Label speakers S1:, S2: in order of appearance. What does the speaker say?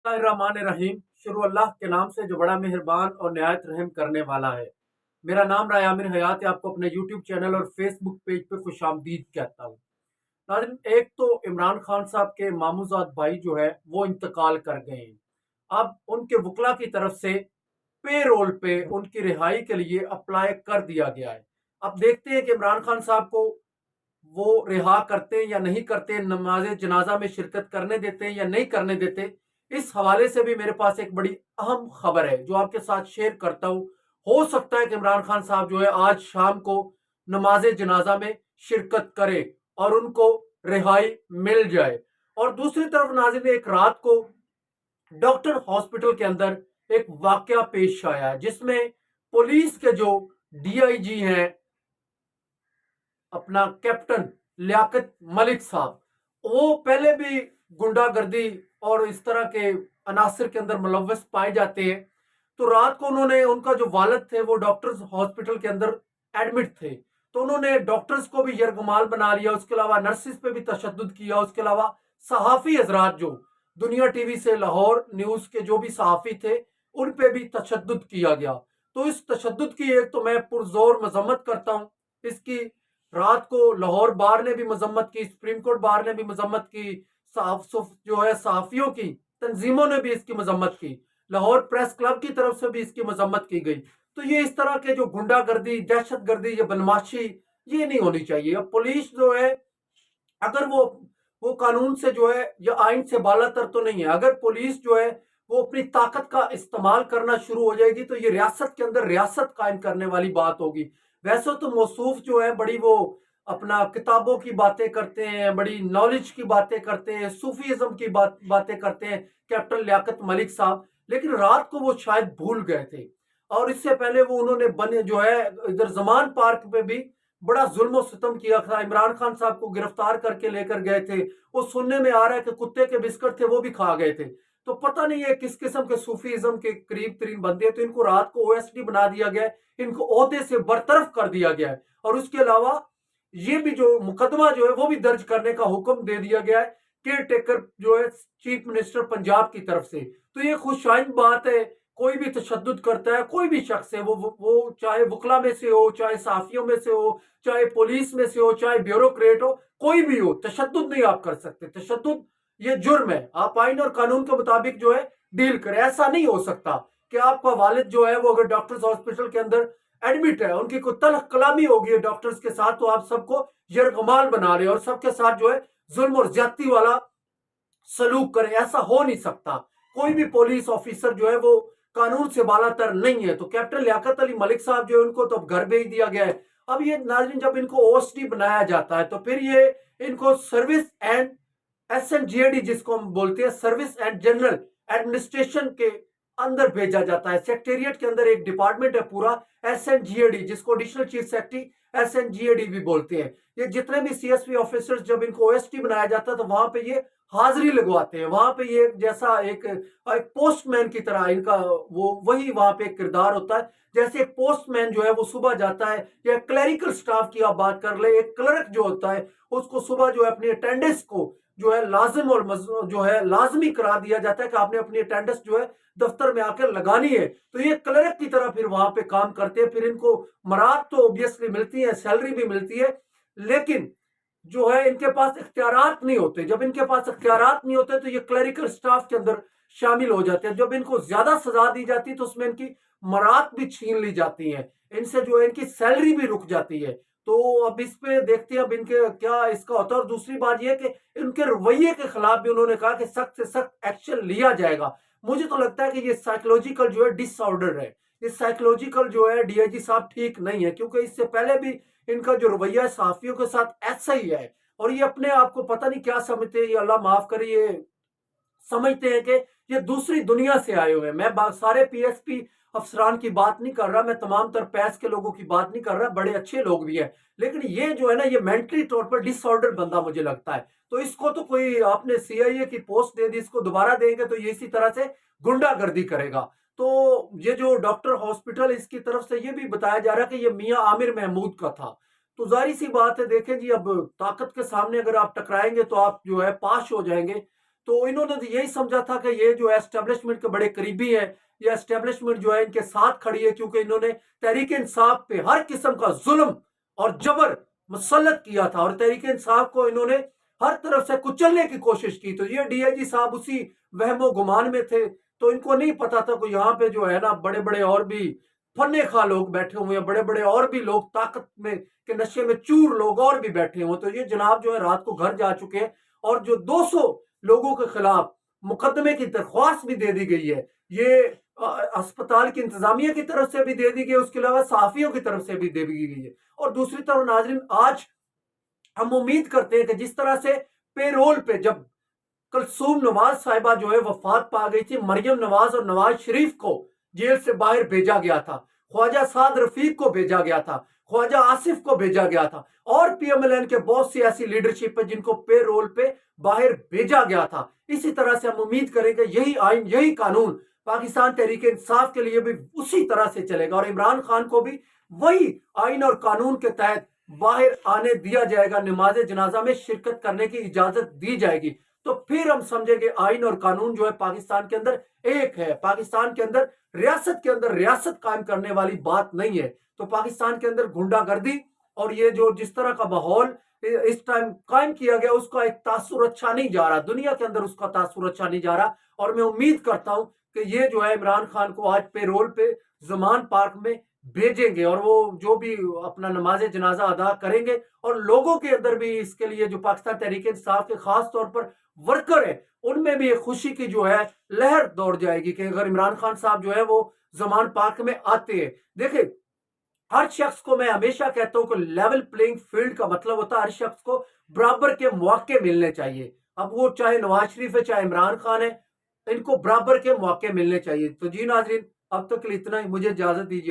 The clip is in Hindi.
S1: रहीम। शुरू अल्लाह के नाम से जो बड़ा मेहरबान और निहायत रहम करने वाला है। मेरा नाम राय आमिर हयात है। आपको अपने यूट्यूब चैनल और फेसबुक पेज पे खुशामदीद कहता हूँ। नाज़रीन, एक तो इमरान खान साहब के मामूजात भाई जो है वो इंतकाल कर गए हैं। अब उनके वकला की तरफ से पे रोल पे उनकी रिहाई के लिए अप्लाई कर दिया गया है। अब देखते हैं कि इमरान खान साहब को वो रिहा करते हैं या नहीं करते, नमाज जनाजा में शिरकत करने देते हैं या नहीं करने देते। इस हवाले से भी मेरे पास एक बड़ी अहम खबर है जो आपके साथ शेयर करता हूं। हो सकता है कि इमरान खान साहब जो है आज शाम को नमाज जनाजा में शिरकत करें और उनको रिहाई मिल जाए। और दूसरी तरफ नाज़रीन, एक रात को डॉक्टर हॉस्पिटल के अंदर एक वाकया पेश आया जिसमें पुलिस के जो डीआईजी हैं, अपना कैप्टन लियाकत मलिक साहब, वो पहले भी गुंडागर्दी और इस तरह के अनासर के अंदर मुलव्वस पाए जाते हैं। तो रात को उन्होंने, उनका जो वालिद थे वो डॉक्टर्स हॉस्पिटल के अंदर एडमिट थे, तो उन्होंने डॉक्टर्स को भी यरगमाल बना लिया, उसके अलावा नर्सिस पे भी तशद्दुद किया, उसके अलावा सहाफ़ी हजरात जो दुनिया टीवी से लाहौर न्यूज के जो भी सहाफ़ी थे उन पे भी तशद्दुद किया गया। तो इस तशद्दुद की एक तो मैं पुरजोर मजम्मत करता हूँ इसकी। रात को लाहौर बार ने भी मजम्मत की, सुप्रीम कोर्ट बार ने भी मजम्मत की, जो है सहाफियों की तंजीमों ने भी इसकी मजम्मत की, लाहौर प्रेस क्लब की तरफ से भी इसकी मजम्मत की गई। तो ये इस तरह के जो गुंडागर्दी, दहशत गर्दी या बदमाशी, ये नहीं होनी चाहिए। अब पुलिस जो है, अगर वो कानून से जो है या आइन से बालातर तो नहीं है, अगर पुलिस जो है वो अपनी ताकत का इस्तेमाल करना शुरू हो जाएगी तो ये रियासत के अंदर रियासत कायम करने वाली बात होगी। वैसे तो मौसूफ जो है बड़ी वो अपना किताबों की बातें करते हैं, बड़ी नॉलेज की बातें करते हैं, सूफीज़्म की बातें करते हैं कैप्टन लियाकत मलिक साहब, लेकिन रात को वो शायद भूल गए थे। और इससे पहले वो उन्होंने बने जो है इधर जमान पार्क पे भी बड़ा जुल्म सितम किया था। इमरान खान साहब को गिरफ्तार करके लेकर गए थे, वो सुनने में आ रहा है कि कुत्ते के बिस्किट थे वो भी खा गए थे। तो पता नहीं है किस किस्म के सूफीज्म के करीब तरीन बंदे हैं। तो इनको रात को ओएसडी बना दिया गया है, इनको ओहदे से बरतरफ कर दिया गया है, और उसके अलावा ये भी जो मुकदमा जो है वो भी दर्ज करने का हुक्म दे दिया गया है केयर टेकर जो है चीफ मिनिस्टर पंजाब की तरफ से। तो ये खुशाइन बात है। कोई भी तशद्दुद करता है, कोई भी शख्स है, वो चाहे वकला में से हो, चाहे साफियों में से हो, चाहे पुलिस में से हो, चाहे ब्यूरोक्रेट हो, कोई भी हो, तशद्दुद नहीं आप कर सकते। तशद्दुद ये जुर्म है, आप आइन और कानून के मुताबिक जो है डील करें। ऐसा नहीं हो सकता कि आपका वालिद जो है वो अगर डॉक्टर्स हॉस्पिटल के अंदर एडमिट है, उनकी कोई तलख कलामी होगी डॉक्टर्स के साथ, तो आप सबको यरगमाल बना रहे हैं और सबके साथ जो है जुल्म और ज्यादती वाला सलूक करें। ऐसा हो नहीं सकता। कोई भी पुलिस ऑफिसर जो है वो कानून से बालातर नहीं है। तो कैप्टन लियाकत अली मलिक साहब जो है उनको तो अब घर भेज दिया गया है। अब ये नाज़रीन, जब इनको ओएसडी बनाया जाता है तो फिर ये इनको सर्विस एंड एसएनजीएडी जिसको हम बोलते हैं, सर्विस एंड जनरल एडमिनिस्ट्रेशन के अंदर भेजा जाता है। सेक्रेटेरिएट के अंदर एक डिपार्टमेंट है पूरा, एसएनजीएडी, जिसको एडिशनल चीफ सेक्रेटरी एसएनजीएडी भी बोलते हैं। ये जितने भी सीएसपी ऑफिसर्स, जब इनको ओएसटी बनाया जाता है तो वहां पे ये हाजिरी लगवाते हैं। वहां पे ये जैसा एक पोस्टमैन की तरह इनका वो वही वहां पे एक किरदार होता है। जैसे एक पोस्टमैन जो है वो सुबह जाता है, या क्लरिकल स्टाफ की आप बात कर ले, एक क्लर्क जो होता है उसको सुबह जो है अपनी अटेंडेंस को जो है लाजिम और जो है लाजमी करा दिया जाता है कि आपने अपनी अटेंडेंस जो है दफ्तर में आकर लगानी है। तो ये क्लर्क की तरह फिर वहां पे काम करते हैं। फिर इनको मराद तो ऑब्वियसली मिलती है, सैलरी भी मिलती है, लेकिन जो है इनके पास इख्तियारात नहीं होते। जब इनके पास इख्तियारात नहीं होते तो ये क्लरिकल स्टाफ के अंदर शामिल हो जाते हैं। जब इनको ज्यादा सजा दी जाती है तो उसमें इनकी मरात भी छीन ली जाती है, इनसे जो है इनकी सैलरी भी रुक जाती है। तो अब इस पे देखते हैं अब इनके क्या इसका होता है। और दूसरी बात यह कि इनके रवैये के खिलाफ भी उन्होंने कहा कि सख्त से सख्त एक्शन लिया जाएगा। मुझे तो लगता है कि ये साइकोलॉजिकल जो है डिसऑर्डर है, ये साइकोलॉजिकल जो है डीआईजी साहब ठीक नहीं है, क्योंकि इससे पहले भी इनका जो रवैया है सहाफियों के साथ ऐसा ही है। और ये अपने आप को पता नहीं क्या समझते हैं, ये अल्लाह माफ करे, ये समझते हैं कि ये दूसरी दुनिया से आए हुए हैं। मैं सारे पीएसपी अफसरान की बात नहीं कर रहा, मैं तमाम तर पैस के लोगों की बात नहीं कर रहा, बड़े अच्छे लोग भी हैं, लेकिन ये जो है ना, ये मेंटली तौर पर डिसऑर्डर बंदा मुझे लगता है। तो इसको तो कोई आपने सीआईए की पोस्ट दे दी, इसको दोबारा देंगे तो ये इसी तरह से गुंडागर्दी करेगा। तो ये जो डॉक्टर हॉस्पिटल, इसकी तरफ से ये भी बताया जा रहा है कि ये मियां आमिर महमूद का था। तो जाहिर सी बात है, देखें जी, अब ताकत के सामने अगर आप टकराएंगे तो आप जो है पाश हो जाएंगे। तो इन्होंने तो यही समझा था कि ये जो है एस्टेब्लिशमेंट के बड़े करीबी हैं, ये एस्टेब्लिशमेंट जो है इनके साथ खड़ी है, क्योंकि इन्होंने तहरीक इंसाफ पे हर किस्म का जुल्म और जबर मुसल्लत किया था और तहरीक इंसाफ को इन्होंने हर तरफ से कुचलने की कोशिश की। तो ये डीआईजी साहब उसी वहमो गुमान में थे, तो इनको नहीं पता था कि यहाँ पे जो है ना बड़े बड़े और भी फन्ने खा लोग बैठे हुए हैं, बड़े बड़े और भी लोग ताकत में के नशे में चूर लोग और भी बैठे हुए। तो ये जनाब जो है रात को घर जा चुके हैं और जो 200 लोगों के खिलाफ मुकदमे की दरख्वास्त भी दे दी गई है, ये अस्पताल की इंतजामिया की तरफ से भी दे दी गई, उसके अलावा सहाफियों की तरफ से भी दे दी गई है। और दूसरी तरफ नाजरीन, आज हम उम्मीद करते हैं कि जिस तरह से पेरोल पे जब कलसूम नवाज साहिबा जो है वफात पा गई थी, मरियम नवाज और नवाज शरीफ को जेल से बाहर भेजा गया था, ख्वाजा साद रफीक को भेजा गया था, ख्वाजा आसिफ को भेजा गया था और पीएमएलएन के बहुत सी ऐसी लीडरशिप है जिनको पे रोल पे बाहर भेजा गया था। इसी तरह से हम उम्मीद करेंगे यही आइन, यही कानून पाकिस्तान तहरीक इंसाफ के लिए भी उसी तरह से चलेगा और इमरान खान को भी वही आइन और कानून के तहत बाहर आने दिया जाएगा, नमाज जनाजा में शिरकत करने की इजाजत दी जाएगी। तो फिर हम समझेंगे आइन और कानून जो है पाकिस्तान के अंदर एक है, पाकिस्तान के अंदर रियासत कायम करने वाली बात नहीं है। तो पाकिस्तान के अंदर गुंडागर्दी और ये जो जिस तरह का माहौल इस टाइम कायम किया गया, उसका एक तासुर अच्छा नहीं जा रहा, दुनिया के अंदर उसका तासुर अच्छा नहीं जा रहा। और मैं उम्मीद करता हूं कि ये जो है इमरान खान को आज पेरोल पे जमान पार्क में भेजेंगे और वो जो भी अपना नमाज जनाजा अदा करेंगे और लोगों के अंदर भी इसके लिए जो पाकिस्तान तहरीक इंसाफ के खास तौर पर वर्कर है उनमें भी एक खुशी की जो है लहर दौड़ जाएगी कि अगर इमरान खान साहब जो है वो जमान पार्क में आते हैं। देखिए, हर शख्स को मैं हमेशा कहता हूं कि लेवल प्लेइंग फील्ड का मतलब होता है हर शख्स को बराबर के मौके मिलने चाहिए। अब वो चाहे नवाज शरीफ है चाहे इमरान खान है, इनको बराबर के मौके मिलने चाहिए। तो जी नाजरीन, अब तक के लिए इतना ही, मुझे इजाजत दीजिए।